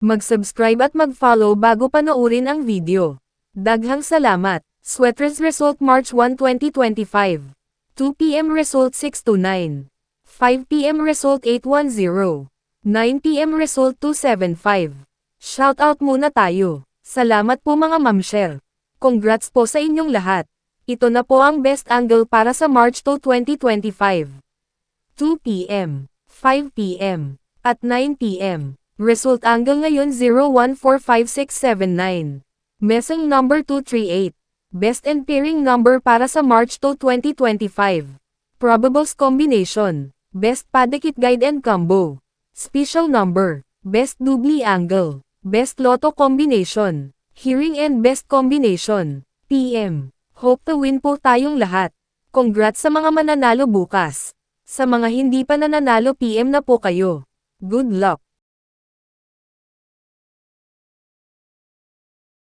Mag-subscribe at mag-follow bago panoorin ang video. Daghang salamat. Sweaters Result March 1, 2025. 2 p.m. Result 629. 5 p.m. Result 810. 9 p.m. Result 275. Shoutout muna tayo. Salamat po mga mamshare. Congrats po sa inyong lahat. Ito na po ang best angle para sa March 2, 2025. 2 p.m., 5 p.m., at 9 p.m. Result angle ngayon 014569. Messing number 238. Best and pairing number para sa March 2, 2025. Probables combination. Best padikit guide and combo. Special number. Best doubly angle. Best lotto combination. Hearing and best combination. PM. Hope to win po tayong lahat. Congrats sa mga mananalo bukas. Sa mga hindi pa nananalo PM na po kayo. Good luck.